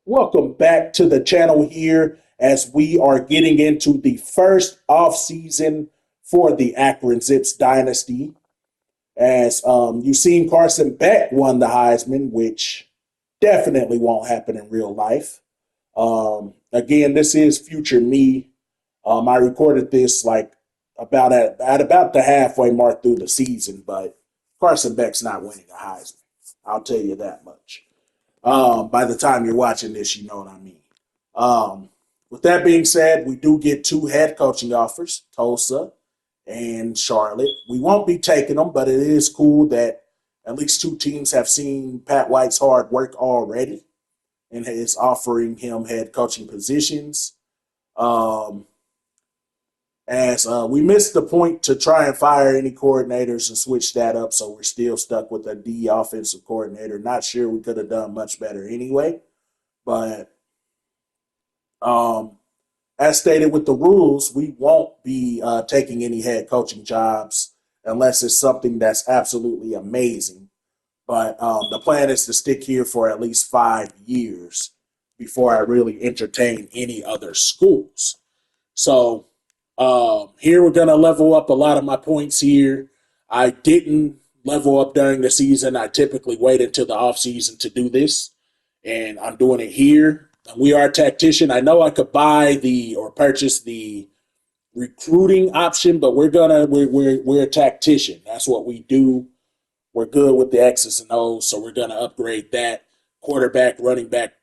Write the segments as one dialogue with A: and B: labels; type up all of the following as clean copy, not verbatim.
A: Welcome back to the channel here as we are getting into the first offseason for the Akron Zips Dynasty. As you've seen, Carson Beck won the Heisman, which definitely won't happen in real life. Again, this is future me. I recorded this like at about the halfway mark through the season, but Carson Beck's not winning a Heisman. I'll tell you that much. By the time you're watching this, you know what I mean. With that being said, we do get two head coaching offers, Tulsa and Charlotte. We won't be taking them, but it is cool that at least two teams have seen Pat White's hard work already and is offering him head coaching positions. Um, as we missed the point to try and fire any coordinators and switch that up, so we're still stuck with a D offensive coordinator. Not sure we could have done much better anyway, but as stated with the rules, we won't be taking any head coaching jobs unless it's something that's absolutely amazing. But the plan is to stick here for at least 5 years before I really entertain any other schools. So here we're going to level up a lot of my points here. I didn't level up during the season. I typically wait until the offseason to do this, and I'm doing it here. We are a tactician. I know I could buy or purchase the recruiting option, but we're a tactician. That's what we do. We're good with the X's and O's, so we're gonna upgrade that. Quarterback, running back,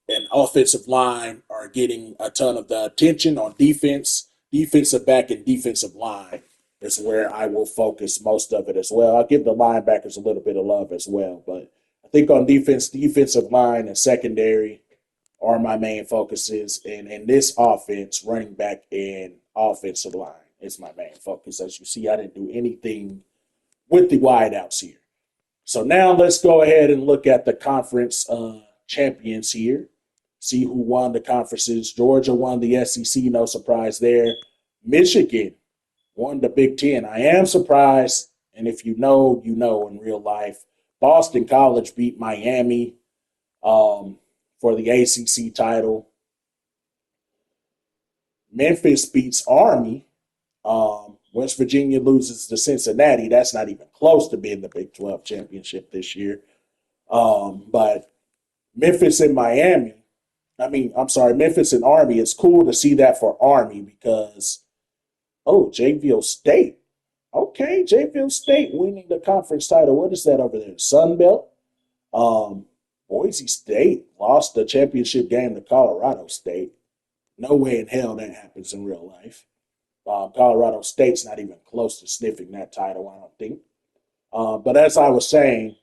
A: and offensive line are getting a ton of the attention on defense. Defensive back and defensive line is where I will focus most of it as well. I'll give the linebackers a little bit of love as well, but I think on defense, defensive line and secondary are my main focuses. And in this offense, running back and offensive line is my main focus. As you see, I didn't do anything with the wideouts here. So now let's go ahead and look at the conference champions here. See who won the conferences. Georgia won the SEC, no surprise there. Michigan won the Big Ten. I am surprised, and if you know, you know in real life. Boston College beat Miami for the ACC title. Memphis beats Army. West Virginia loses to Cincinnati. That's not even close to being the Big 12 championship this year. But Memphis and Memphis and Army, it's cool to see that for Army because, Jayville State. Okay, Jayville State winning the conference title. What is that over there? Sun Belt? Boise State lost the championship game to Colorado State. No way in hell that happens in real life. Colorado State's not even close to sniffing that title, I don't think. But as I was saying,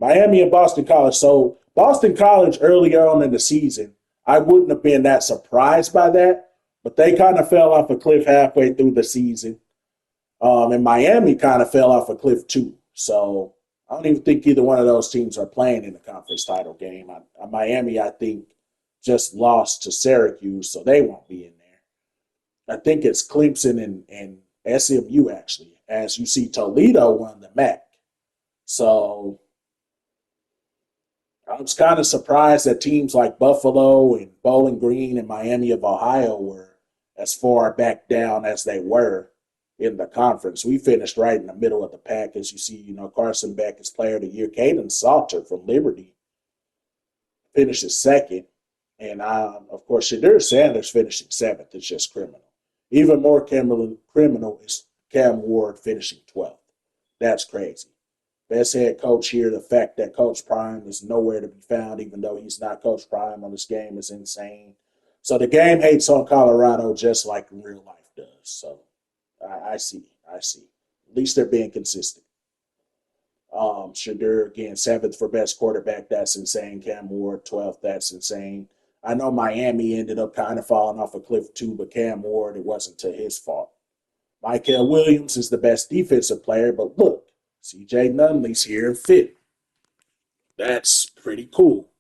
A: Miami and Boston College. So Boston College earlier on in the season, I wouldn't have been that surprised by that, but they kind of fell off a cliff halfway through the season. And Miami kind of fell off a cliff too. So I don't even think either one of those teams are playing in the conference title game. Miami, I think, just lost to Syracuse, so they won't be in there. I think it's Clemson and SMU, actually. As you see, Toledo won the MAC. So I was kind of surprised that teams like Buffalo and Bowling Green and Miami of Ohio were as far back down as they were in the conference. We finished right in the middle of the pack. As you see, Carson Beck is player of the year. Caden Salter from Liberty finishes second. And, of course, Shadur Sanders finishing seventh. It's just criminal. Even more criminal is Cam Ward finishing 12th. That's crazy. Best head coach here. The fact that Coach Prime is nowhere to be found, even though he's not Coach Prime on this game, is insane. So the game hates on Colorado just like real life does. So I see. At least they're being consistent. Shadur, again, seventh for best quarterback. That's insane. Cam Ward, 12th. That's insane. I know Miami ended up kind of falling off a cliff too, but Cam Ward, it wasn't to his fault. Michael Williams is the best defensive player, but look, C.J. Nunley's here and fit. That's pretty cool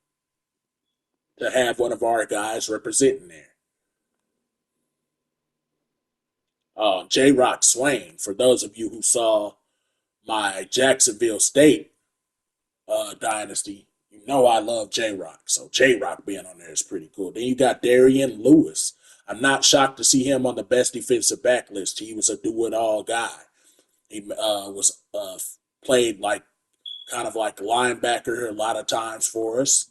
A: to have one of our guys representing there. J. Rock Swain, for those of you who saw my Jacksonville State dynasty, You know I love J Rock, so J Rock being on there is pretty cool. Then you got Darian Lewis. I'm not shocked to see him on the best defensive back list. He was a do it all guy. He was played like kind of like linebacker a lot of times for us.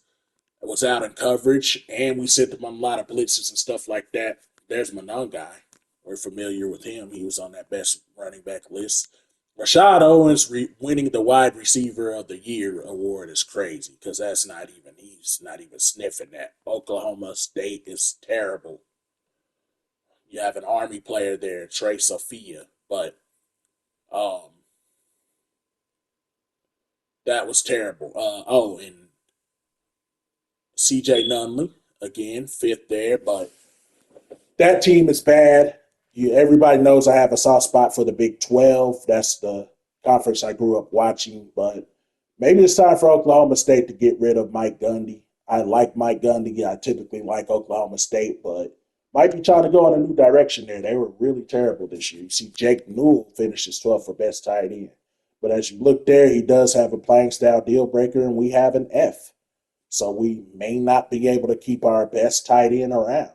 A: Was out in coverage, and we sent him on a lot of blitzes and stuff like that. There's my known guy. We're familiar with him. He was on that best running back list. Rashad Owens winning the wide receiver of the year award is crazy because he's not even sniffing that. Oklahoma State is terrible. You have an Army player there, Trey Sophia, but um, that was terrible. And CJ Nunley, again, fifth there, but that team is bad. Everybody knows I have a soft spot for the Big 12. That's the conference I grew up watching. But maybe it's time for Oklahoma State to get rid of Mike Gundy. I like Mike Gundy. I typically like Oklahoma State, but might be trying to go in a new direction there. They were really terrible this year. You see Jake Newell finishes 12th for best tight end. But as you look there, he does have a playing style deal breaker, and we have an F. So we may not be able to keep our best tight end around,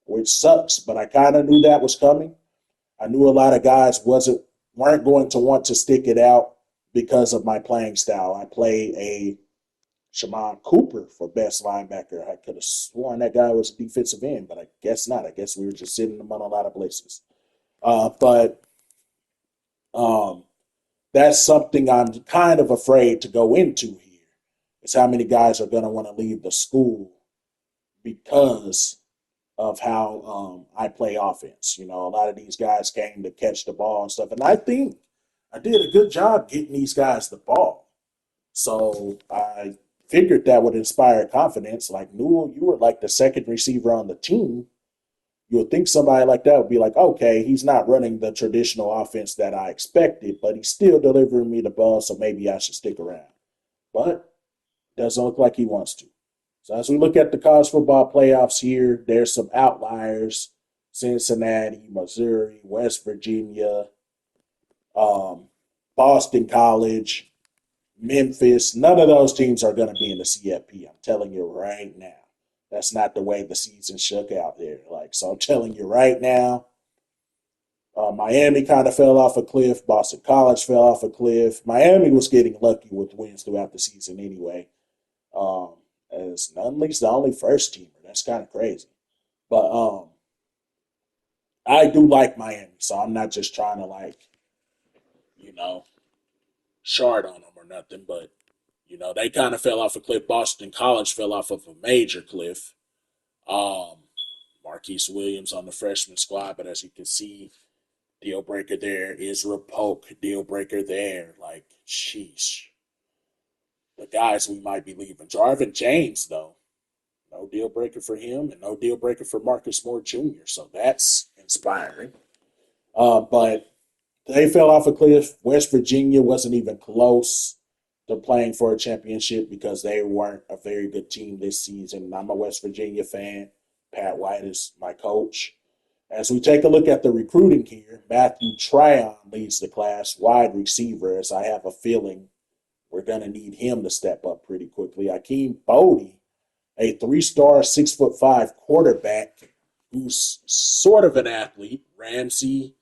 A: which sucks. But I kind of knew that was coming. I knew a lot of guys weren't going to want to stick it out because of my playing style. I play a Shaman Cooper for best linebacker. I could have sworn that guy was a defensive end, but I guess not. I guess we were just sitting him on a lot of places. But that's something I'm kind of afraid to go into here. Is how many guys are going to want to leave the school because of how I play offense. You know, a lot of these guys came to catch the ball and stuff, and I think I did a good job getting these guys the ball. So I figured that would inspire confidence. Like Newell, you were like the second receiver on the team. You would think somebody like that would be like, okay, he's not running the traditional offense that I expected, but he's still delivering me the ball, so maybe I should stick around. But doesn't look like he wants to. So as we look at the college football playoffs here, there's some outliers. Cincinnati, Missouri, West Virginia, Boston College, Memphis. None of those teams are going to be in the CFP. I'm telling you right now. That's not the way the season shook out there. So I'm telling you right now, Miami kind of fell off a cliff. Boston College fell off a cliff. Miami was getting lucky with wins throughout the season anyway. As Nunley's the only first teamer. That's kind of crazy. But I do like Miami, so I'm not just trying to shard on them or nothing. But they kind of fell off a cliff. Boston College fell off of a major cliff. Marquise Williams on the freshman squad, but as you can see, deal breaker there. Israel Polk, deal breaker there. Sheesh. The guys we might be leaving. Jarvin James, though, no deal breaker for him and no deal breaker for Marcus Moore Jr., so that's inspiring. But they fell off a cliff. West Virginia wasn't even close to playing for a championship because they weren't a very good team this season. I'm a West Virginia fan. Pat White is my coach. As we take a look at the recruiting here, Matthew Tryon leads the class, wide receiver, as I have a feeling we're going to need him to step up pretty quickly. Akeem Bodie, a 3-star, 6'5" quarterback who's sort of an athlete. Ramsey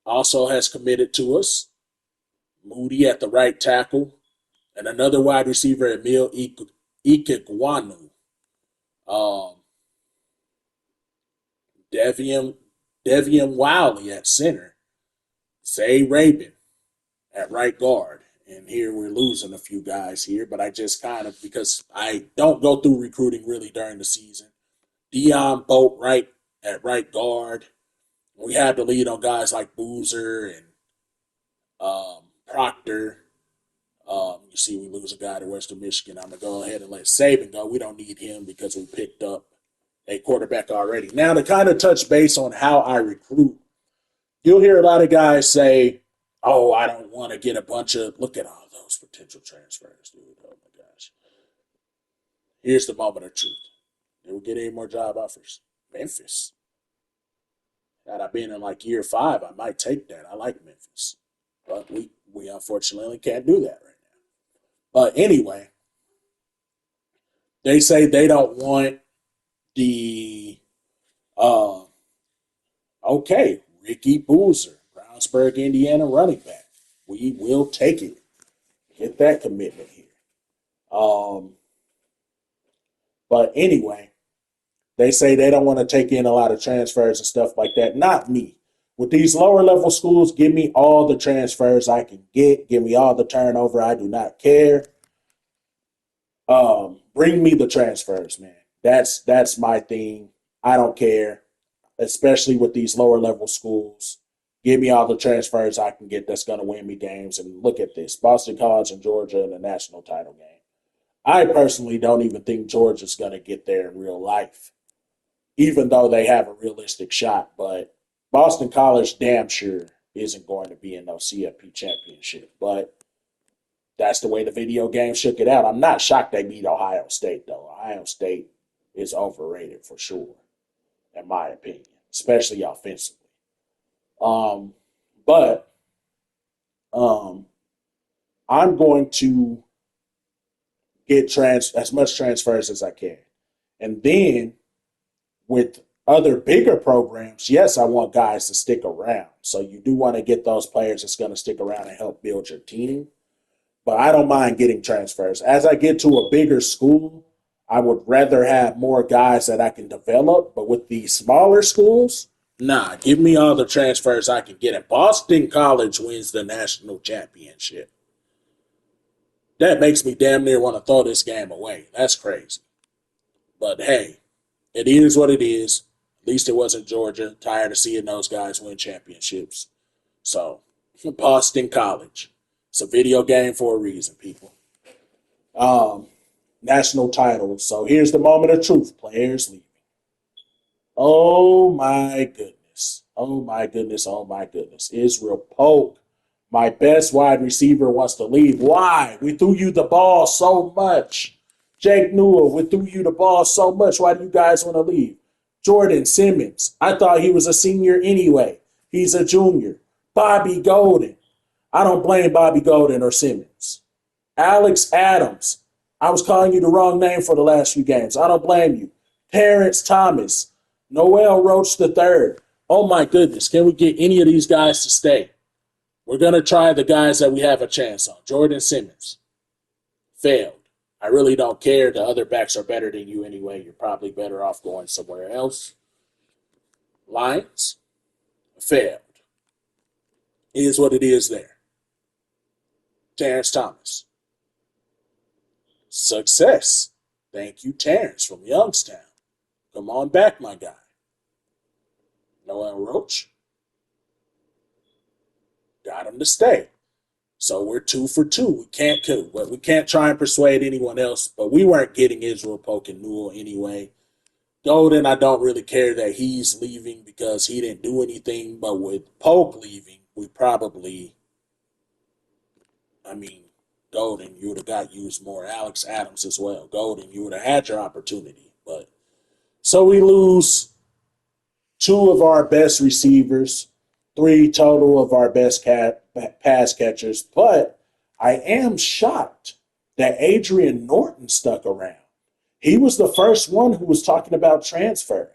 A: also has committed to us. Moody at the right tackle. And another wide receiver, Emil Ikegwanu. Devian Wiley at center. Zay Rabin at right guard. And here we're losing a few guys here, but I just because I don't go through recruiting really during the season. Dion Bolt at right guard. We had the lead on guys like Boozer and Proctor. You see we lose a guy to Western Michigan. I'm going to go ahead and let Saban go. We don't need him because we picked up a quarterback already. Now, to kind of touch base on how I recruit, you'll hear a lot of guys say, oh, I don't want to get a bunch of – look at all those potential transfers, dude. Oh, my gosh. Here's the moment of truth. Did we get any more job offers? Memphis. Had I been in year 5, I might take that. I like Memphis. But we unfortunately can't do that right now. But anyway, They say they don't want the uh, okay, Ricky Boozer, Brownsburg, Indiana running back. We will take it. Get that commitment here. Um, but anyway, they say they don't want to take in a lot of transfers and stuff like that. Not me. With these lower level schools, give me all the transfers I can get. Give me all the turnover. I do not care. Bring me the transfers, man. That's my thing. I don't care, especially with these lower level schools. Give me all the transfers I can get that's going to win me games. And look at this: Boston College and Georgia in the national title game. I personally don't even think Georgia's going to get there in real life, even though they have a realistic shot. But Boston College damn sure isn't going to be in no CFP championship. But that's the way the video game shook it out. I'm not shocked they beat Ohio State, though. Ohio State is overrated for sure, in my opinion, especially offensively. Um, but um, I'm going to get as much transfers as I can. And then with other bigger programs, yes, I want guys to stick around. So you do want to get those players that's going to stick around and help build your team. But I don't mind getting transfers. As I get to a bigger school, I would rather have more guys that I can develop. But with these smaller schools, nah, give me all the transfers I can get. And Boston College wins the national championship. That makes me damn near want to throw this game away. That's crazy. But hey, it is what it is. At least it wasn't Georgia. Tired of seeing those guys win championships. So, Boston College. It's a video game for a reason, people. Um, National title. So here's the moment of truth. Players leaving. Oh my goodness. Oh my goodness. Oh my goodness. Israel Polk, my best wide receiver, wants to leave. Why? We threw you the ball so much. Jake Newell, we threw you the ball so much. Why do you guys want to leave? Jordan Simmons, I thought he was a senior anyway. He's a junior. Bobby Golden. I don't blame Bobby Golden or Simmons. Alex Adams. I was calling you the wrong name for the last few games. I don't blame you. Terrence Thomas. Noel Roach III. Oh my goodness. Can we get any of these guys to stay? We're going to try the guys that we have a chance on. Jordan Simmons. Failed. I really don't care. The other backs are better than you anyway. You're probably better off going somewhere else. Lions. Failed. It is what it is there. Terrence Thomas. Success. Thank you, Terrence from Youngstown. Come on back, my guy. Noel Roach. Got him to stay. So we're 2 for 2. We can't try and persuade anyone else, but we weren't getting Israel Polk and Newell anyway. Golden, I don't really care that he's leaving because he didn't do anything, but with Polk leaving, we probably, Golden, you would have got used more. Alex Adams as well. Golden, you would have had your opportunity. But so we lose 2 of our best receivers, 3 total of our best pass catchers. But I am shocked that Adrian Norton stuck around. He was the first one who was talking about transferring.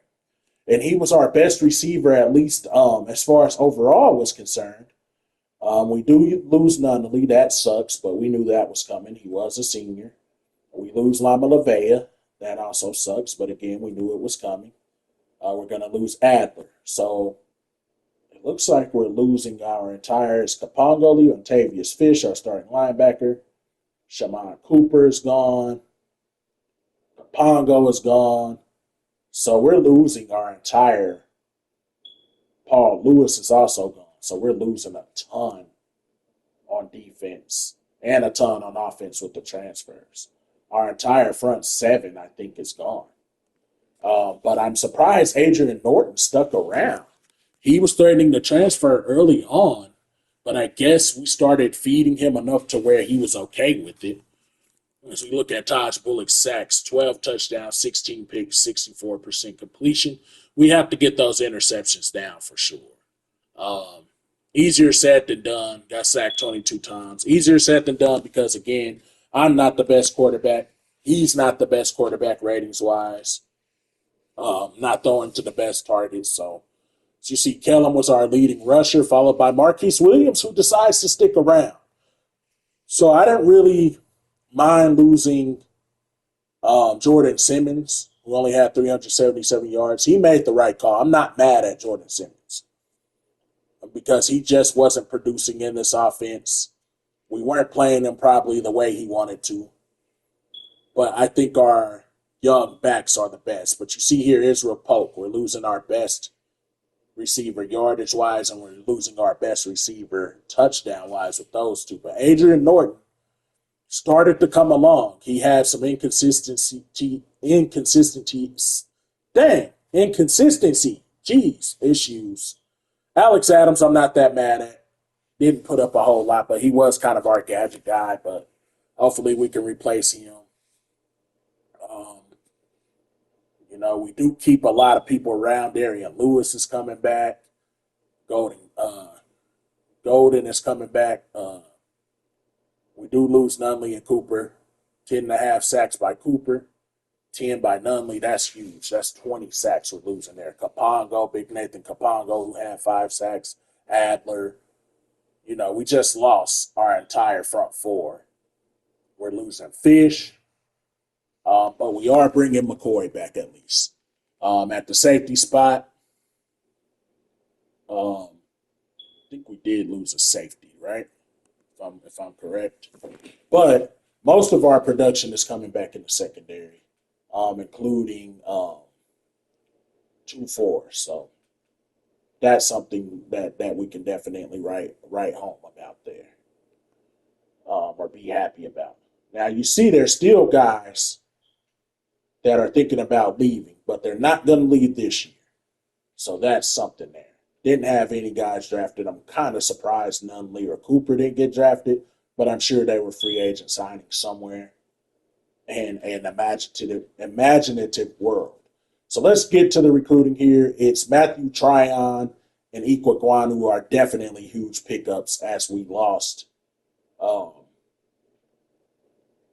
A: And he was our best receiver, at least as far as overall was concerned. We do lose Nunnally. That sucks, but we knew that was coming. He was a senior. We lose Lama Lavea. That also sucks, but again, we knew it was coming. We're going to lose Adler. So it looks like we're losing our entire Capongoli. Ontavious Fish, our starting linebacker. Shaman Cooper is gone. Capongo is gone. So we're losing our entire. Paul Lewis is also gone. So we're losing a ton on defense and a ton on offense with the transfers. Our entire front 7, I think, is gone. But I'm surprised Adrian Norton stuck around. He was threatening to transfer early on, but I guess we started feeding him enough to where he was okay with it. As we look at Taj Bullock's sacks, 12 touchdowns, 16 picks, 64% completion. We have to get those interceptions down for sure. Easier said than done. Got sacked 22 times. Easier said than done because, again, I'm not the best quarterback. He's not the best quarterback ratings wise. Not throwing to the best targets. So as you see, Kellum was our leading rusher, followed by Marquise Williams, who decides to stick around. So I didn't really mind losing Jordan Simmons, who only had 377 yards. He made the right call. I'm not mad at Jordan Simmons because he just wasn't producing in this offense. We weren't playing him probably the way he wanted to. But I think our young backs are the best. But you see here, Israel Polk, we're losing our best receiver yardage wise, and we're losing our best receiver touchdown wise with those two. But Adrian Norton started to come along. He had some inconsistency, issues. Alex Adams, I'm not that mad at. Didn't put up a whole lot, but he was kind of our gadget guy. But hopefully we can replace him. Um, we do keep a lot of people around. Darian Lewis is coming back. Golden is coming back. We do lose Nunley and Cooper. 10.5 sacks by Cooper, 10 by Nunley. That's huge. That's 20 sacks we're losing there. Capongo, Big Nathan Capongo, who had 5 sacks. Adler. We just lost our entire front four. We're losing Fish. But we are bringing McCoy back at least. At the safety spot, I think we did lose a safety, right? If I'm correct. But most of our production is coming back in the secondary, including 2-4. So that's something that we can definitely write home about there, or be happy about. Now you see, there's still guys that are thinking about leaving, but they're not going to leave this year. So that's something there. Didn't have any guys drafted. I'm kind of surprised Nunley or Cooper didn't get drafted, but I'm sure they were free agent signings somewhere. And an imaginative world. So let's get to the recruiting here. It's Matthew Tryon and Ikwaguanu, who are definitely huge pickups as we lost um,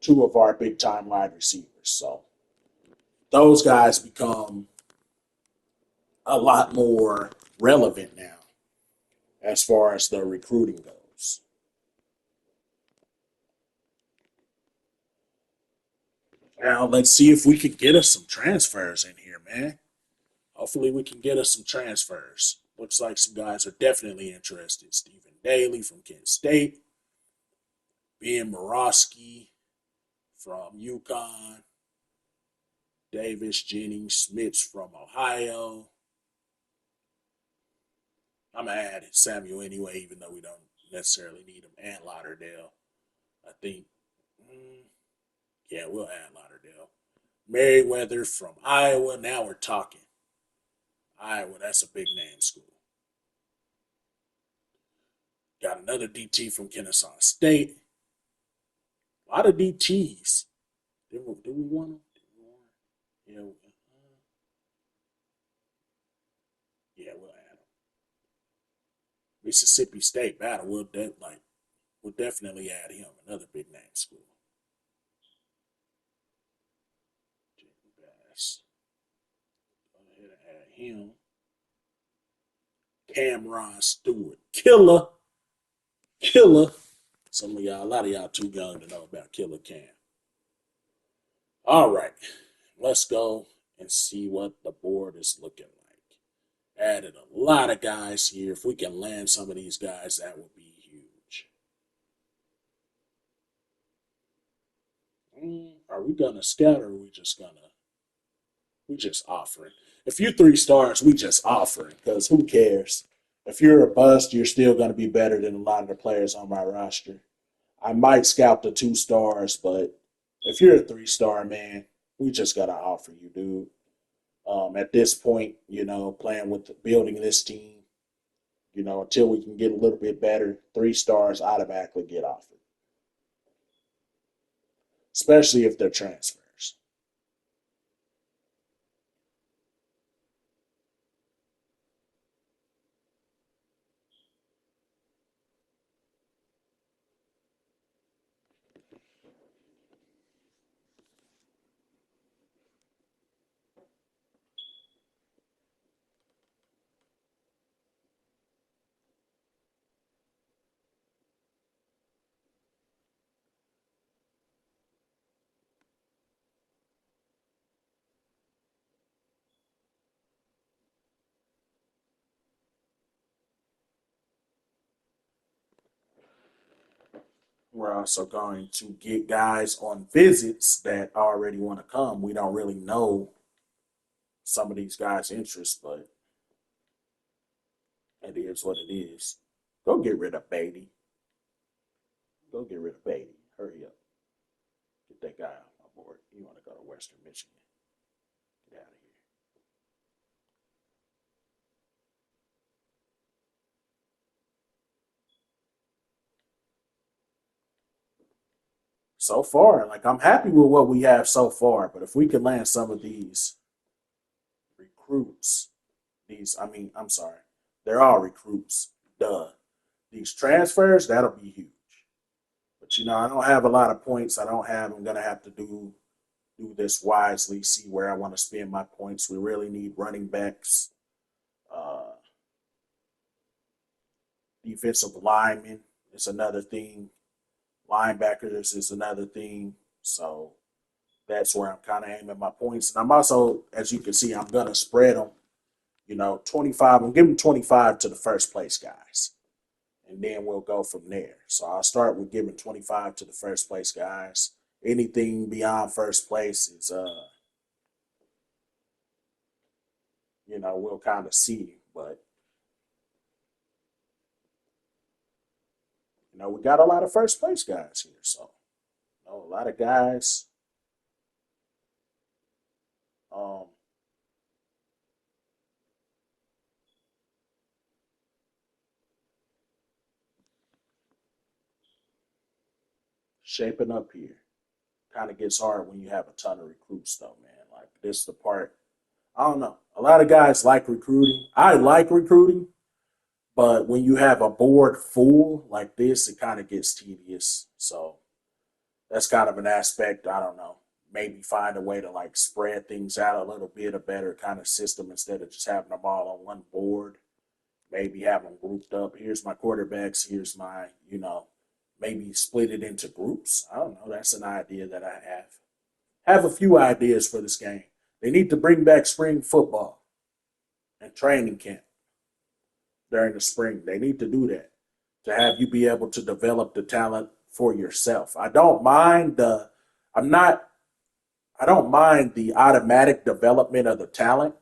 A: 2 of our big time wide receivers. So those guys become a lot more relevant now as far as the recruiting goes. Now let's see if we can get us some transfers in here, man. Hopefully we can get us some transfers. Looks like some guys are definitely interested. Stephen Daly from Kent State, Ben Morosky from UConn, Davis Jennings Smith from Ohio. I'm going to add Samuel anyway, even though we don't necessarily need him, and Lauderdale. I think, yeah, we'll add Lauderdale. Merriweather from Iowa. Now we're talking. Iowa, that's a big name school. Got another DT from Kennesaw State. A lot of DTs. Did we want them? Yeah, yeah, we'll add them. Mississippi State battle. We'll definitely add him. Another big name school. Bass. Go ahead and add him. Cameron Stewart. Killer. A lot of y'all too young to know about Killer Cam. All right. Let's go and see what the board is looking like. Added a lot of guys here. If we can land some of these guys, that would be huge. Are we gonna scout, or are we just offering? If you're 3 stars, we just offering, because who cares? If you're a bust, you're still gonna be better than a lot of the players on my roster. I might scout the 2 stars, but if you're a 3-star, man, we just gotta offer you, dude. At this point, playing with building this team, until we can get a little bit better, 3 stars automatically get offered, especially if they're transfers. We're also going to get guys on visits that already want to come. We don't really know some of these guys' interests, but it is what it is. Go get rid of Beatty. Go get rid of Beatty. Hurry up. Get that guy on my board. You want to go to Western Michigan. Get out of here. So far, like I'm happy with what we have so far, but if we could land some of these recruits, I'm sorry, they're all recruits. Duh. These transfers, that'll be huge. But I don't have a lot of points. I'm gonna have to do this wisely, see where I want to spend my points. We really need running backs, uh, defensive linemen is another thing. Linebackers is another thing. So that's where I'm kind of aiming my points. And I'm also, as you can see, I'm gonna spread them. 25. I'm giving 25 to the first place guys, and then we'll go from there. So I'll start with giving 25 to the first place guys. Anything beyond first place is, we'll kind of see. But we got a lot of first place guys here, so a lot of guys. Um, Shaping up here kind of gets hard when you have a ton of recruits, though, man. Like this, is the part. I don't know. A lot of guys like recruiting. I like recruiting, but when you have a board full like this, it kind of gets tedious. So that's kind of an aspect. I don't know. Maybe find a way to like spread things out a little bit, a better kind of system instead of just having them all on one board. Maybe have them grouped up. Here's my quarterbacks. Here's my, maybe split it into groups. I don't know. That's an idea that I have. Have a few ideas for this game. They need to bring back spring football and training camp during the spring. They need to do that to have you be able to develop the talent for yourself. I'm not I don't mind the automatic development of the talent.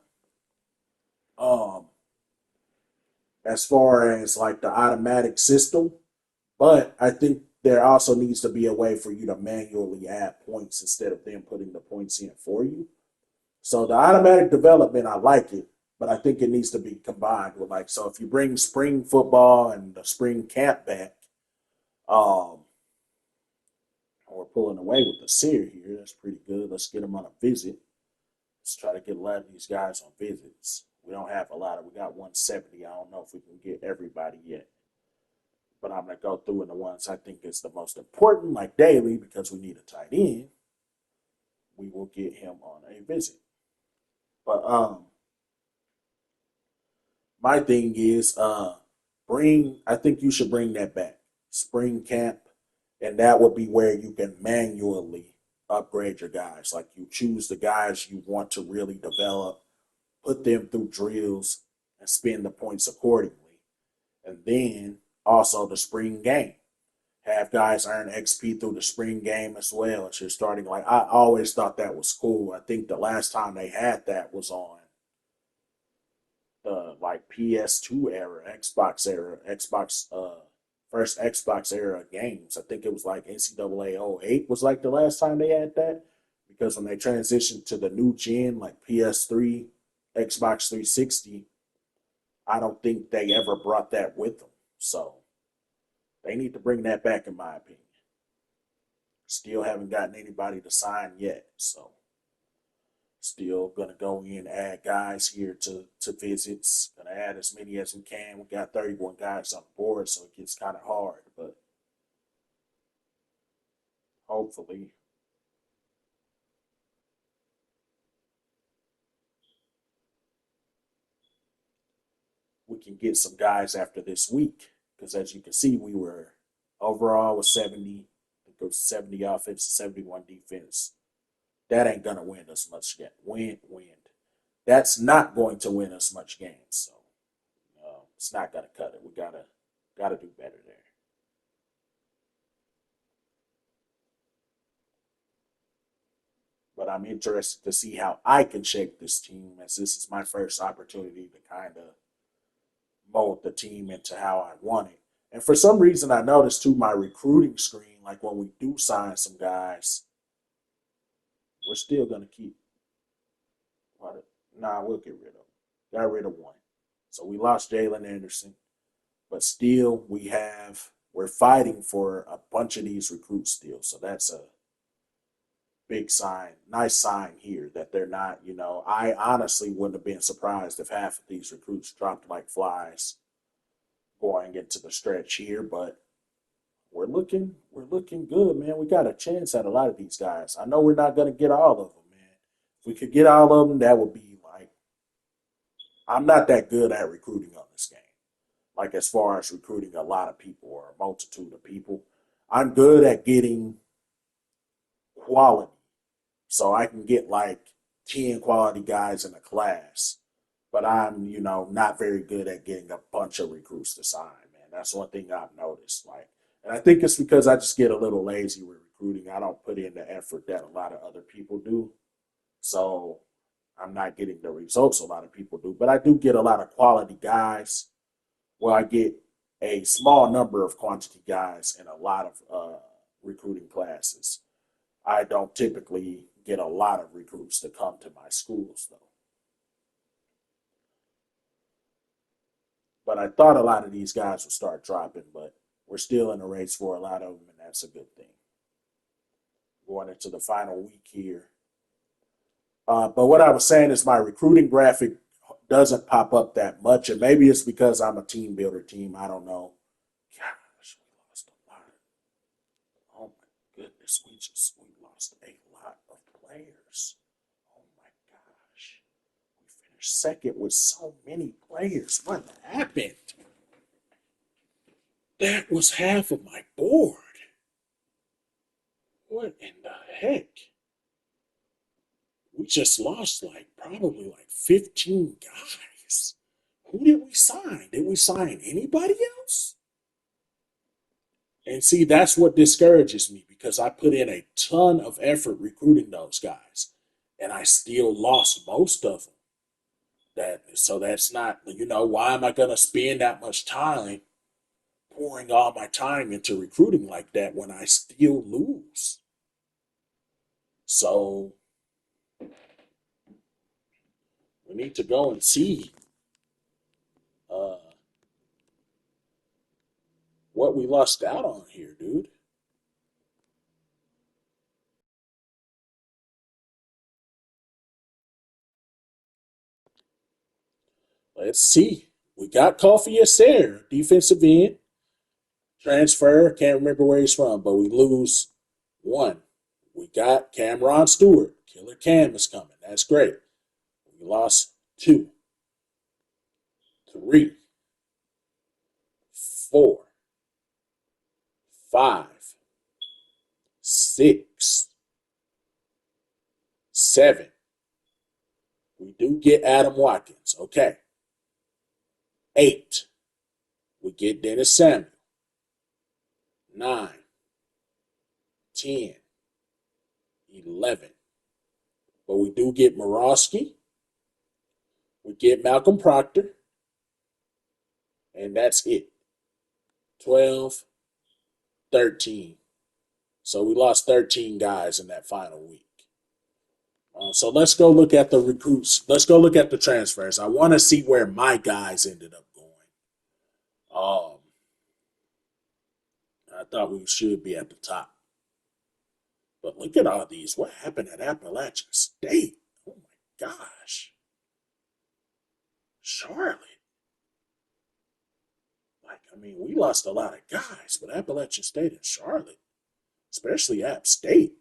A: Um as far as like the automatic system, but I think there also needs to be a way for you to manually add points instead of them putting the points in for you. So the automatic development, I like it, but I think it needs to be combined with like so if you bring spring football and the spring camp back, um, we're pulling away with the seer here. That's pretty good. Let's get them on a visit. Let's try to get a lot of these guys on visits. We don't have a lot of. We got 170. I don't know if we can get everybody yet, but I'm gonna go through in the ones I think is the most important, like Daly, because we need a tight end. We will get him on a visit. But my thing is bring. I think you should bring that back. Spring camp, and that would be where you can manually upgrade your guys. Like you choose the guys you want to really develop, put them through drills, and spend the points accordingly. And then also the spring game. Have guys earn XP through the spring game as well. As you're starting, like I always thought that was cool. I think the last time they had that was on the like PS2 era, Xbox first Xbox era games. I think it was like NCAA '08 was like the last time they had that because when they transitioned to the new gen like PS3, Xbox 360, I don't think they ever brought that with them. So they need to bring that back, in my opinion. Still haven't gotten anybody to sign yet, so still gonna go in and add guys here to visits. Gonna add as many as we can. We got 31 guys on board, so it gets kind of hard, but hopefully we can get some guys after this week. Because as you can see, we were overall with 70. I think it was 70 offense, 71 defense. That ain't gonna win us much game. Win. That's not going to win us much games. So it's not gonna cut it. We gotta do better there. but I'm interested to see how I can shape this team as this is my first opportunity to kind of mold the team into how I want it. And for some reason, I noticed too my recruiting screen, like when we do sign some guys, we're still going to keep. Nah, we'll get rid of them. Got rid of one. So we lost Jalen Anderson, but still we're fighting for a bunch of these recruits still. So that's a big sign, nice sign here that they're not, I honestly wouldn't have been surprised if half of these recruits dropped like flies going into the stretch here, but we're looking good, man. We got a chance at a lot of these guys. I know we're not gonna get all of them, man. If we could get all of them, that would be like I'm not that good at recruiting on this game. Like as far as recruiting a lot of people or a multitude of people. I'm good at getting quality. So I can get like 10 quality guys in a class, but I'm, not very good at getting a bunch of recruits to sign, man. That's one thing I've noticed. Like, and I think it's because I just get a little lazy with recruiting. I don't put in the effort that a lot of other people do. So I'm not getting the results a lot of people do, but I do get a lot of quality guys. Well, I get a small number of quantity guys in a lot of recruiting classes. I don't typically get a lot of recruits to come to my schools, though. But I thought a lot of these guys would start dropping, but we're still in a race for a lot of them, and that's a good thing. Going into the final week here. But what I was saying is my recruiting graphic doesn't pop up that much, and maybe it's because I'm a team builder team. I don't know. Gosh, we lost a lot. Oh my goodness, we lost a lot of players. Oh my gosh, we finished second with so many players. What happened? That was half of my board. What in the heck? We just lost like probably like 15 guys. Who did we sign? Did we sign anybody else? And see, that's what discourages me because I put in a ton of effort recruiting those guys, and I still lost most of them. That's not, why am I gonna spend that much time pouring all my time into recruiting like that when I still lose? So we need to go and see uh, what we lost out on here, dude. Let's see. We got Coffee Sarah, defensive end, transfer. Can't remember where he's from, but we lose one. We got Cameron Stewart. Killer Cam is coming. That's great. We lost two, three, four, five, six, seven. We do get Adam Watkins. Okay. Eight. We get Dennis Samuel. 9, 10, 11. But we do get Morosky. We get Malcolm Proctor. And that's it. 12, 13. So we lost 13 guys in that final week. So let's go look at the recruits. Let's go look at the transfers. I want to see where my guys ended up going. Um, I thought we should be at the top. But look at all these. What happened at Appalachian State? Oh my gosh. Charlotte. Like, I mean, we lost a lot of guys, but Appalachian State and Charlotte, especially App State.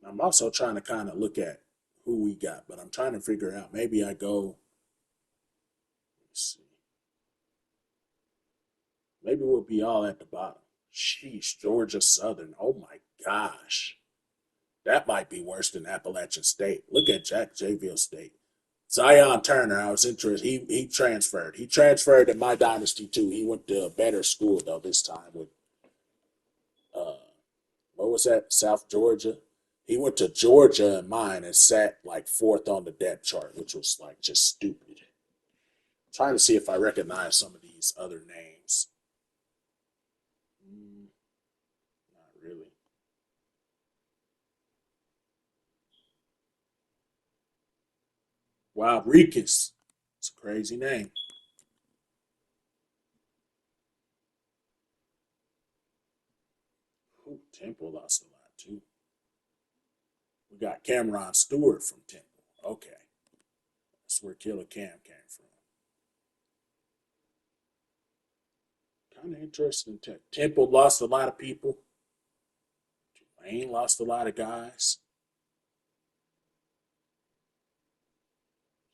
A: I'm also trying to kind of look at who we got, but I'm trying to figure out. Maybe I go. Let's see. Maybe we'll be all at the bottom. Sheesh, Georgia Southern. Oh my gosh. That might be worse than Appalachian State. Look at Jacksonville State. Zion Turner, I was interested. He transferred. He transferred in my dynasty too. He went to a better school though this time with uh what was that? South Georgia. He went to Georgia in mine and sat like fourth on the depth chart, which was like just stupid. Trying to see if I recognize some of these other names. Mm, not really. Wow, Rikus. It's a crazy name. Ooh, Temple lost a lot too. We got Cameron Stewart from Temple. Okay, that's where Killer Cam came from. Kind of interesting. Temple lost a lot of people. Tulane lost a lot of guys.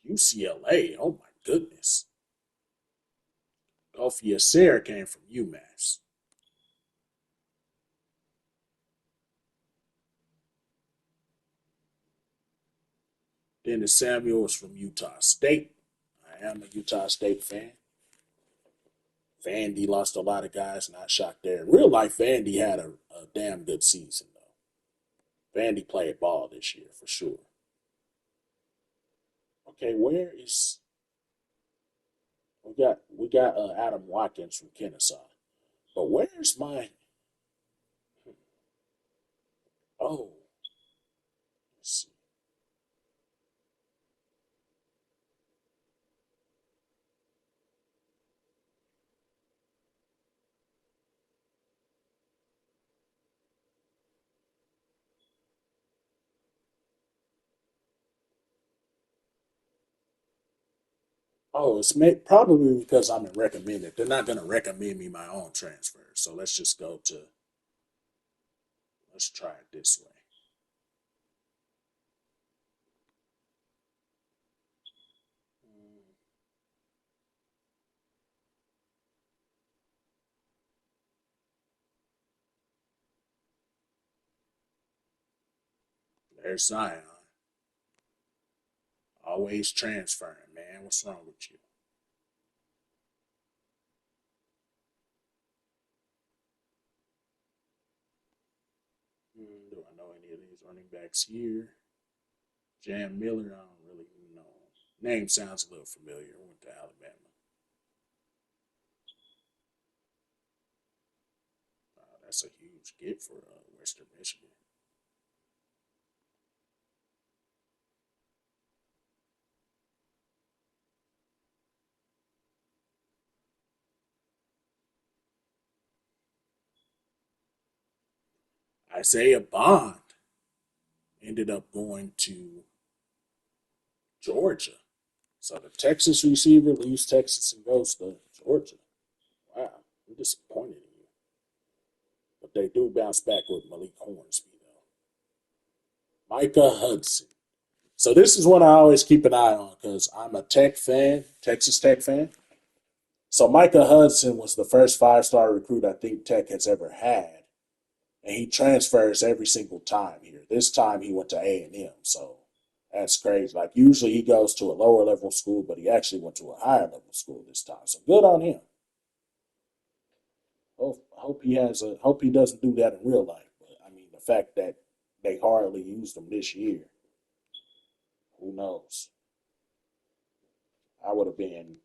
A: UCLA. Oh my goodness. Kofi Acer came from UMass. Dennis Samuel was from Utah State. I am a Utah State fan. Vandy lost a lot of guys. Not shocked there. In real life, Vandy had a damn good season though. Vandy played ball this year for sure. Okay, where is we got Adam Watkins from Kennesaw, but where's my oh? Let's see. Oh, probably because I'm recommended. They're not going to recommend me my own transfer, so let's just go to let's try it this way. Mm, There's Zion, always transferring, man. What's wrong with you? Do I know any of these running backs here? Jam Miller, I don't really know. Name sounds a little familiar. Went to Alabama. That's a huge get for Western Michigan. Isaiah Bond ended up going to Georgia. So the Texas receiver leaves Texas and goes to Georgia. Wow, I'm disappointed in you. But they do bounce back with Malik Hornsby, though. Micah Hudson. So this is one I always keep an eye on because I'm a Tech fan, Texas Tech fan. So Micah Hudson was the first five-star recruit I think Tech has ever had, and he transfers every single time here. This time he went to A&M, so that's crazy. Like usually he goes to a lower level school, but he actually went to a higher level school this time. So good on him. Hope he doesn't do that in real life. But I mean, the fact that they hardly used him this year, who knows? I would have been.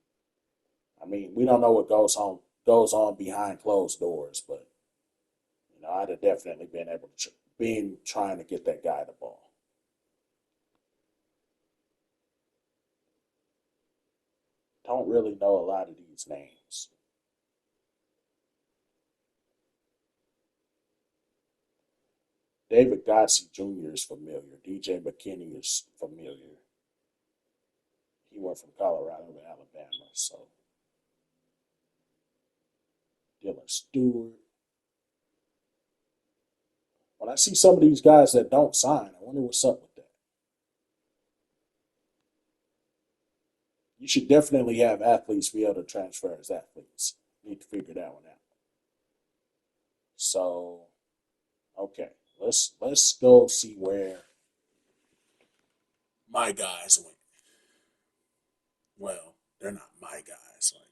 A: I mean, we don't know what goes on behind closed doors, but I'd have definitely been able to been trying to get that guy the ball. Don't really know a lot of these names. David Gotsi Jr. is familiar. DJ McKinney is familiar. He went from Colorado to Alabama. So Dylan Stewart. When I see some of these guys that don't sign, I wonder what's up with that. You should definitely have athletes be able to transfer as athletes. You need to figure that one out. So okay, let's go see where my guys went. Well, they're not my guys. Like,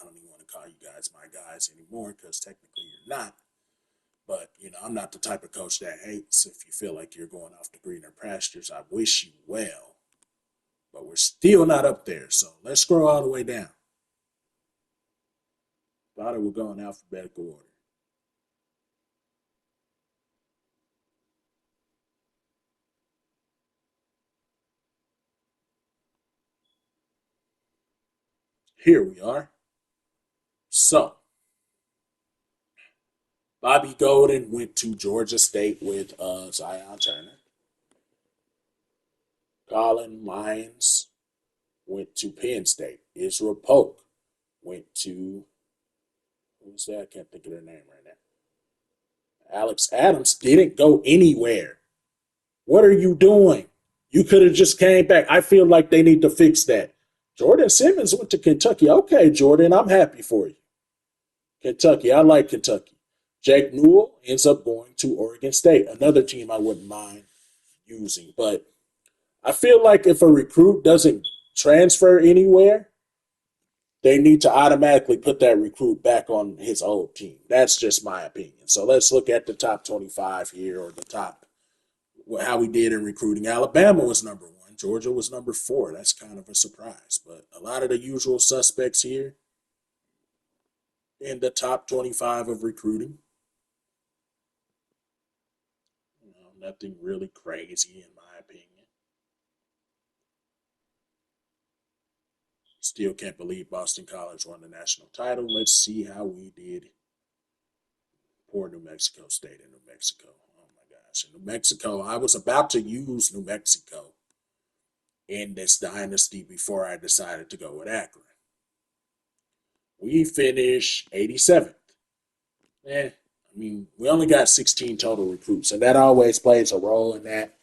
A: I don't even want to call you guys my guys anymore because technically you're not. But I'm not the type of coach that hates if you feel like you're going off the greener pastures. I wish you well, but we're still not up there. So let's scroll all the way down. Thought it would go in alphabetical order. Here we are. So Bobby Golden went to Georgia State with Zion Turner. Colin Lyons went to Penn State. Israel Polk went to, who's that? I can't think of their name right now. Alex Adams didn't go anywhere. What are you doing? You could have just came back. I feel like they need to fix that. Jordan Simmons went to Kentucky. Okay, Jordan, I'm happy for you. Kentucky, I like Kentucky. Jake Newell ends up going to Oregon State, another team I wouldn't mind using. But I feel like if a recruit doesn't transfer anywhere, they need to automatically put that recruit back on his old team. That's just my opinion. So let's look at the top 25 here, or the top, how we did in recruiting. Alabama was number one. Georgia was number four. That's kind of a surprise. But a lot of the usual suspects here in the top 25 of recruiting. Nothing really crazy in my opinion. Still can't believe Boston College won the national title. Let's see how we did. Poor New Mexico State in New Mexico. Oh my gosh. In New Mexico, I was about to use New Mexico in this dynasty before I decided to go with Akron. We finished 87th. I mean, we only got 16 total recruits, and that always plays a role in that.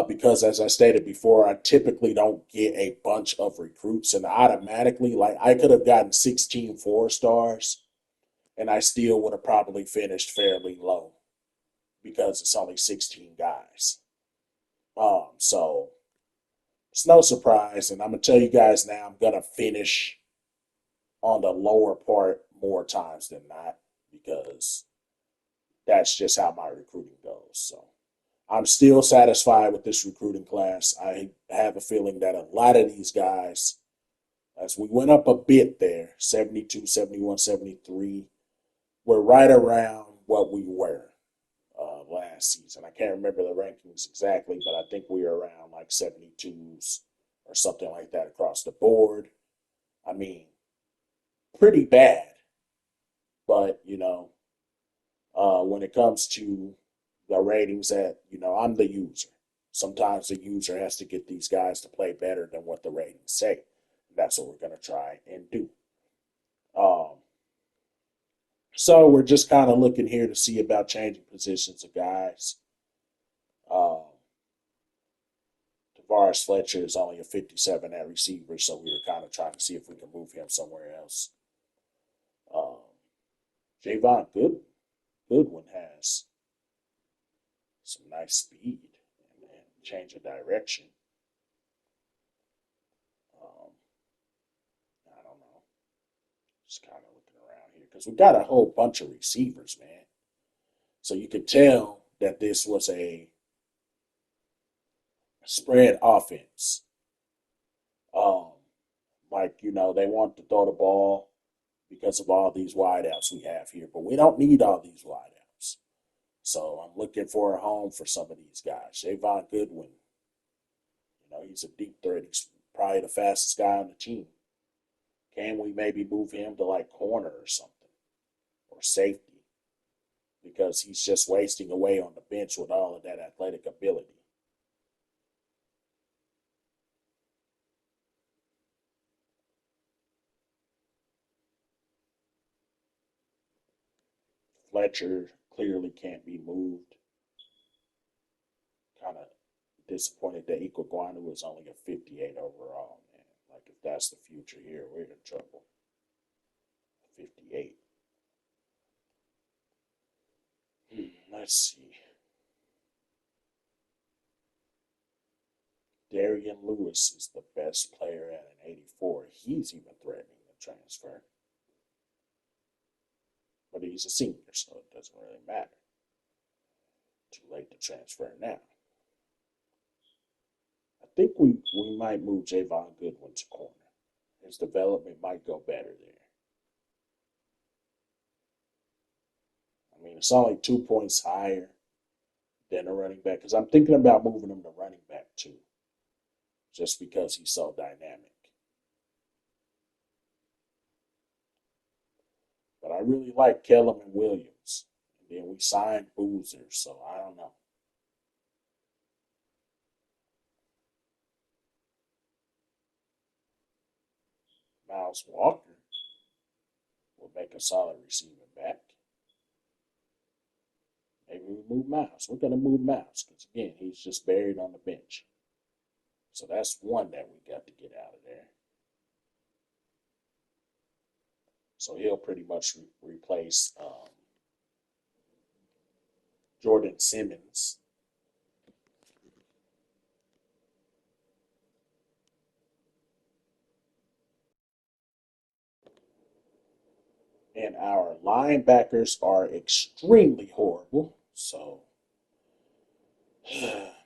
A: Because, as I stated before, I typically don't get a bunch of recruits, and automatically, like, I could have gotten 16 4 stars, and I still would have probably finished fairly low because it's only 16 guys. So it's no surprise, and I'm gonna tell you guys now, I'm gonna finish on the lower part more times than not because that's just how my recruiting goes. So I'm still satisfied with this recruiting class. I have a feeling that a lot of these guys, as we went up a bit there, 72, 71, 73, we're right around what we were last season. I can't remember the rankings exactly, but I think we were around like 72s or something like that across the board. I mean, pretty bad, but when it comes to the ratings, that I'm the user. Sometimes the user has to get these guys to play better than what the ratings say. That's what we're going to try and do. Um, so we're just kind of looking here to see about changing positions of guys. Um, Tavares Fletcher is only a 57 at receiver, so we were kind of trying to see if we can move him somewhere else. Um, Javon Goodwin has some nice speed and change of direction. Um, I don't know. Just kind of looking around here because we got a whole bunch of receivers, man. So you could tell that this was a spread offense. Um, they want to throw the ball because of all these wideouts we have here, but we don't need all these wideouts. So I'm looking for a home for some of these guys. Javon Goodwin, he's a deep threat. He's probably the fastest guy on the team. Can we maybe move him to like corner or something, or safety? Because he's just wasting away on the bench with all of that athletic ability. Fletcher clearly can't be moved. Kind of disappointed that Iguaну was only a 58 overall, man. Like, if that's the future here, we're in trouble. 58. Let's see. Darian Lewis is the best player at an 84. He's even threatening the transfer. But he's a senior, so it doesn't really matter. Too late to transfer now. I think we might move Javon Goodwin to corner. His development might go better there. I mean, it's only 2 points higher than a running back because I'm thinking about moving him to running back too, just because he's so dynamic. But I really like Kellum and Williams. And then we signed Boozer, so I don't know. Miles Walker will make a solid receiving back. Maybe we move Miles. We're going to move Miles because, again, he's just buried on the bench. So that's one that we got to get out of there. So he'll pretty much replace Jordan Simmons. And our linebackers are extremely horrible. So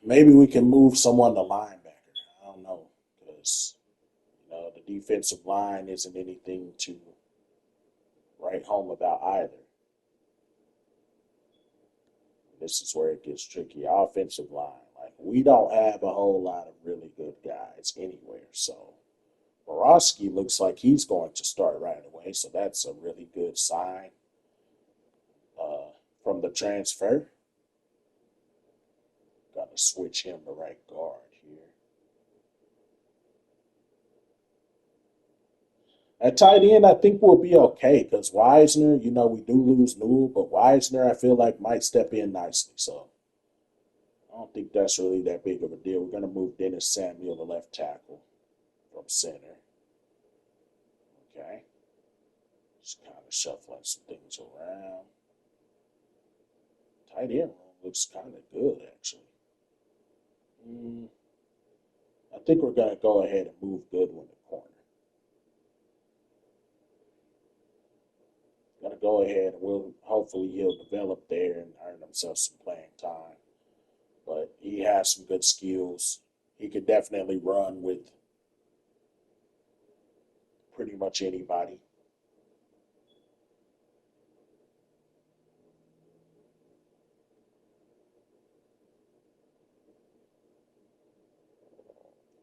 A: maybe we can move someone to linebacker. I don't know. Because, the defensive line isn't anything to write home about either. This is where it gets tricky. Offensive line. Like, we don't have a whole lot of really good guys anywhere. So Borowski looks like he's going to start right away. So that's a really good sign from the transfer. Got to switch him to right guard here. At tight end, I think we'll be okay because Wisner, we do lose Newell, but Wisner, I feel like, might step in nicely. So I don't think that's really that big of a deal. We're going to move Dennis Samuel to left tackle from center. Okay. Just kind of shuffling some things around. Tight end room looks kind of good, actually. I think we're going to go ahead and move Goodwin to corner. Going to go ahead and hopefully he'll develop there and earn himself some playing time. But he has some good skills. He could definitely run with pretty much anybody.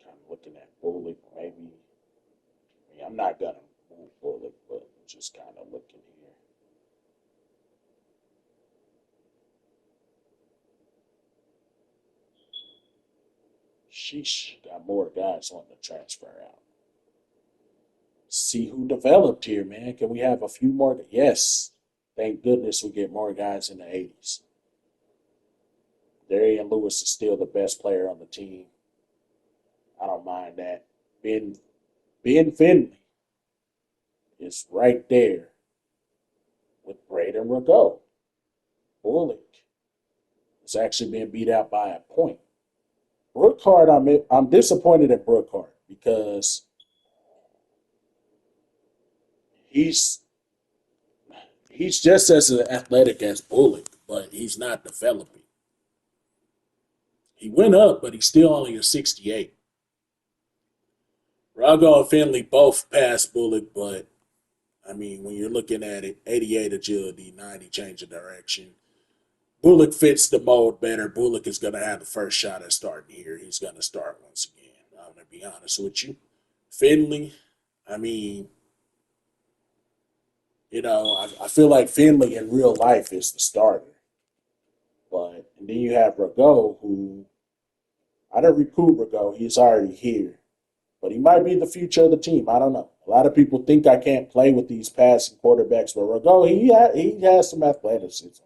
A: Kind of looking at Bullock, maybe. I mean, I'm not going to move Bullock, but just kind of looking here. Sheesh, got more guys wanting to transfer out. See who developed here, man. Can we have a few more? Yes. Thank goodness we get more guys in the 80s. Darian Lewis is still the best player on the team. I don't mind that. Ben Finley is right there with Braden Rago. Bullock is actually being beat out by a point. Brookhart, I'm disappointed in Brookhart because he's just as athletic as Bullock, but he's not developing. He went up, but he's still only a 68. Rago and Finley both passed Bullock, but I mean, when you're looking at it, 88 agility, 90 change of direction. Bullock fits the mold better. Bullock is going to have the first shot at starting here. He's going to start once again. I'm going to be honest with you. Finley, I mean, I feel like Finley in real life is the starter. And then you have Rago, who I don't recruit Rago. He's already here. But he might be the future of the team. I don't know. A lot of people think I can't play with these passing quarterbacks, but Rago, he has some athleticism.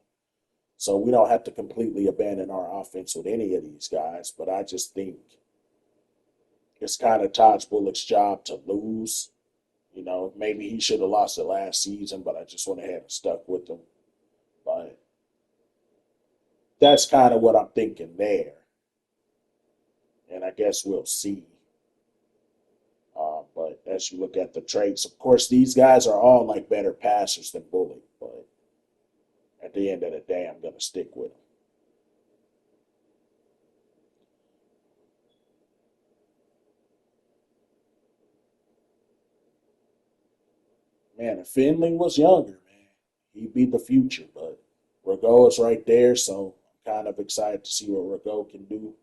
A: So we don't have to completely abandon our offense with any of these guys. But I just think it's kind of Todd Bullock's job to lose. Maybe he should have lost it last season, but I just went ahead and stuck with him. But that's kind of what I'm thinking there. And I guess we'll see. But as you look at the traits, of course, these guys are all like better passers than Bully. But at the end of the day, I'm going to stick with him. Man, if Finley was younger, man, he'd be the future. But Rago is right there, so I'm kind of excited to see what Rago can do.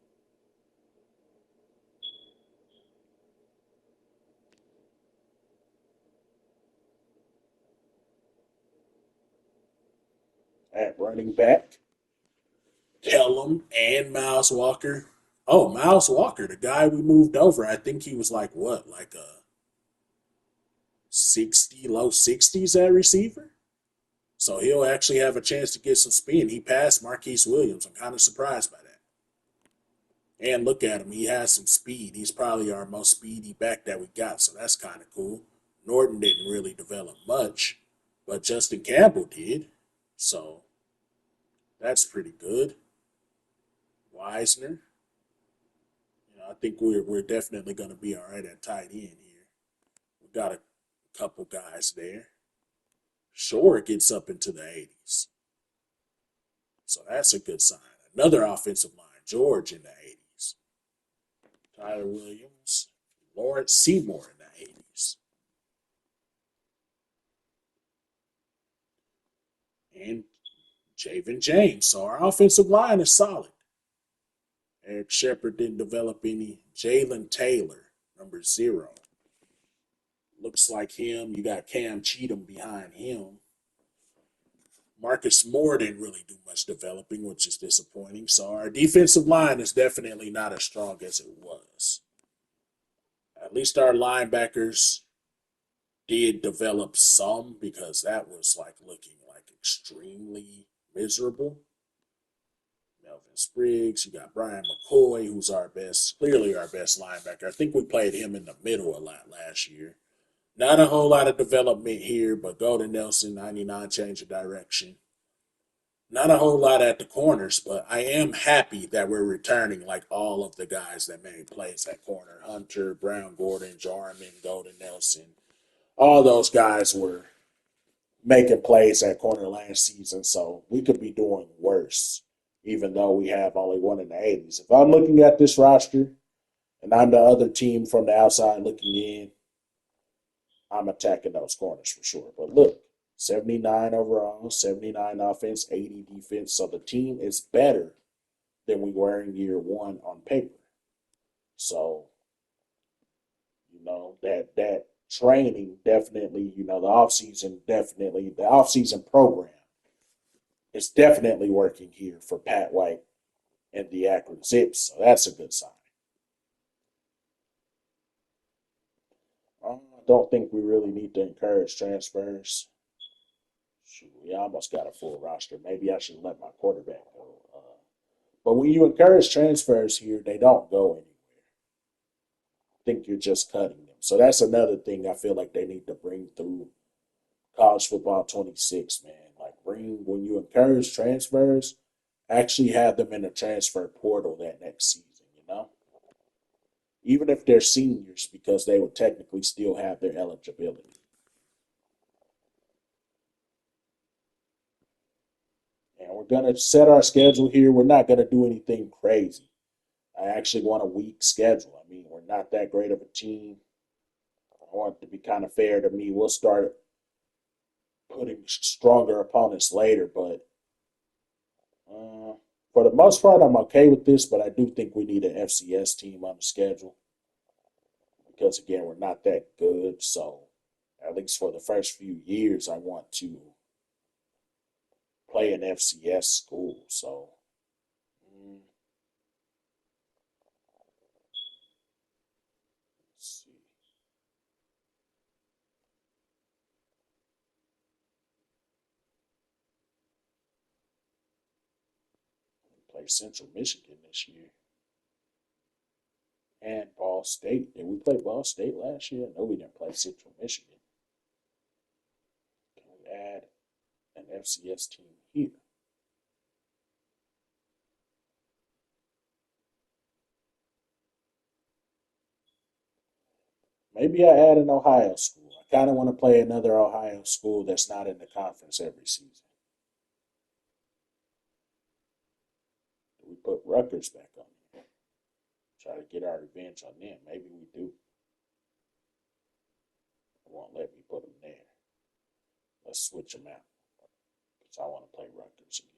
A: At running back, Kellum and Miles Walker. Oh, Miles Walker, the guy we moved over. I think he was like what, like a 60, low 60s at receiver? So he'll actually have a chance to get some speed. He passed Marquise Williams. I'm kind of surprised by that. And look at him. He has some speed. He's probably our most speedy back that we got. So that's kind of cool. Norton didn't really develop much, but Justin Campbell did. So that's pretty good. Wisner. I think we're definitely going to be all right at tight end here. We got a couple guys there. Shore gets up into the 80s. So that's a good sign. Another offensive line, George in the 80s. Tyler Williams, Lawrence Seymour in the 80s. And Javen James. So our offensive line is solid. Eric Shepard didn't develop any. Jalen Taylor, number 0. Looks like him. You got Cam Cheatham behind him. Marcus Moore didn't really do much developing, which is disappointing. So our defensive line is definitely not as strong as it was. At least our linebackers did develop some because that was like looking like extremely miserable. Melvin Spriggs, you got Brian McCoy, who's clearly our best linebacker. I think we played him in the middle a lot last year. Not a whole lot of development here, but Golden Nelson, 99, change of direction. Not a whole lot at the corners, but I am happy that we're returning like all of the guys that made plays at corner. Hunter, Brown, Gordon, Jarman, Golden Nelson. All those guys were making plays at corner last season, so we could be doing worse, even though we have only one in the 80s. If I'm looking at this roster and I'm the other team from the outside looking in, I'm attacking those corners for sure. But look, 79 overall, 79 offense, 80 defense. So the team is better than we were in year one on paper. So, that training definitely, the offseason program is definitely working here for Pat White and the Akron Zips. So that's a good sign. I don't think we really need to encourage transfers. Shoot, we almost got a full roster. Maybe I should let my quarterback go. But when you encourage transfers here, they don't go anywhere. I think you're just cutting them. So that's another thing I feel like they need to bring through college football 26, man. Like when you encourage transfers, actually have them in the transfer portal that next season. Even if they're seniors, because they would technically still have their eligibility. And we're going to set our schedule here. We're not going to do anything crazy. I actually want a weak schedule. I mean, we're not that great of a team. I want it to be kind of fair to me. We'll start putting stronger opponents later, but for the most part, I'm okay with this. But I do think we need an FCS team on the schedule because, again, we're not that good. So, at least for the first few years, I want to play an FCS school. So, let's see. Play Central Michigan this year and Ball State. Did we play Ball State last year? No, we didn't play Central Michigan. Can we add an FCS team here? Maybe I add an Ohio school. I kind of want to play another Ohio school that's not in the conference every season. We put Rutgers back on here. Try to get our revenge on them. Maybe we do. It won't let me put them there. Let's switch them out because I want to play Rutgers again.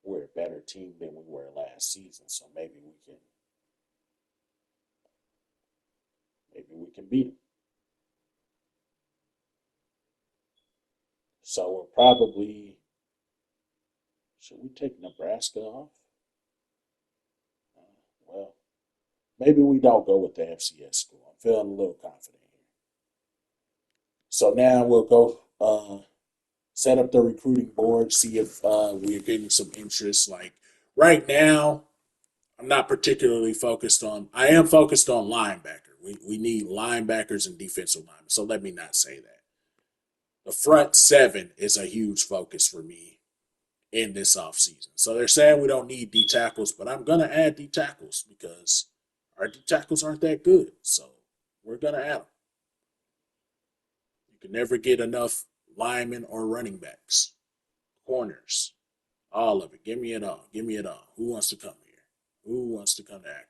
A: We're a better team than we were last season, so maybe we can beat them. So we'll probably should we take Nebraska off? Well, maybe we don't go with the FCS school. I'm feeling a little confident here. So now we'll go set up the recruiting board, see if we're getting some interest. Like right now, I'm not particularly focused on. I am focused on linebacker. We need linebackers and defensive linemen. So let me not say that. The front seven is a huge focus for me in this offseason. So they're saying we don't need D tackles, but I'm going to add D tackles because our D tackles aren't that good. So we're going to add them. You can never get enough linemen or running backs, corners, all of it. Give me it all. Give me it all. Who wants to come here? Who wants to come to Akron?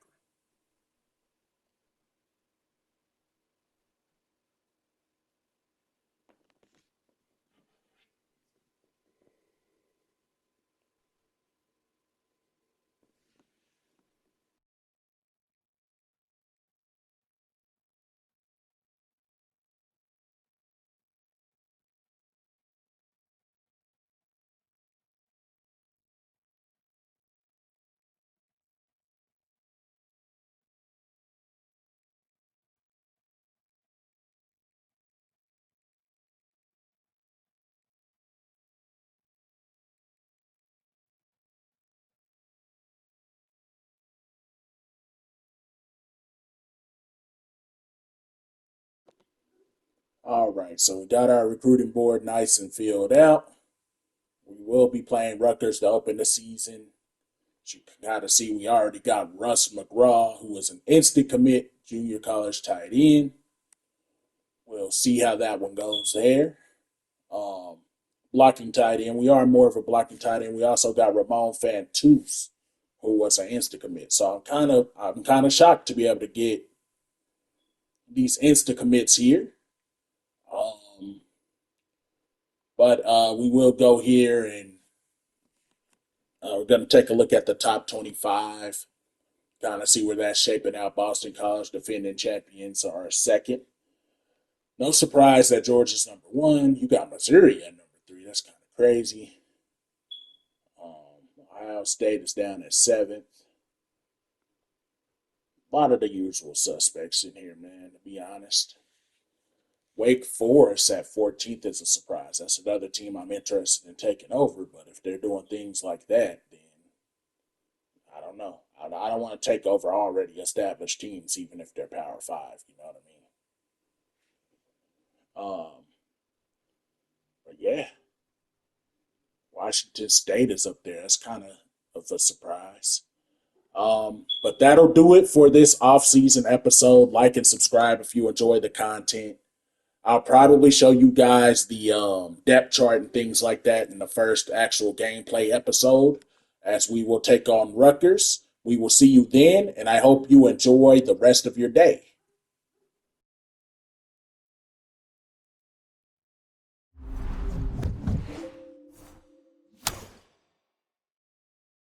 A: All right, so we got our recruiting board nice and filled out. We will be playing Rutgers to open the season. You got to see we already got Russ McGraw, who was an instant commit junior college tight end. We'll see how that one goes there. Um, Blocking tight end, we are more of a blocking tight end. We also got Ramon Fantus, who was an instant commit. So I'm kind of shocked to be able to get these instant commits here. Um, but we will go here and we're going to take a look at the top 25, kind of see where that's shaping out. Boston College defending champions are second. No surprise that Georgia's number one. You got Missouri at number three. That's kind of crazy. Ohio State is down at seventh. A lot of the usual suspects in here, man, to be honest. Wake Forest at 14th is a surprise. That's another team I'm interested in taking over, but if they're doing things like that, then I don't know. I don't want to take over already established teams, even if they're Power Five. You know what I mean? But yeah, Washington State is up there. That's kind of a surprise. But that'll do it for this off-season episode. Like and subscribe if you enjoy the content. I'll probably show you guys the depth chart and things like that in the first actual gameplay episode as we will take on Rutgers. We will see you then, and I hope you enjoy the rest of your day.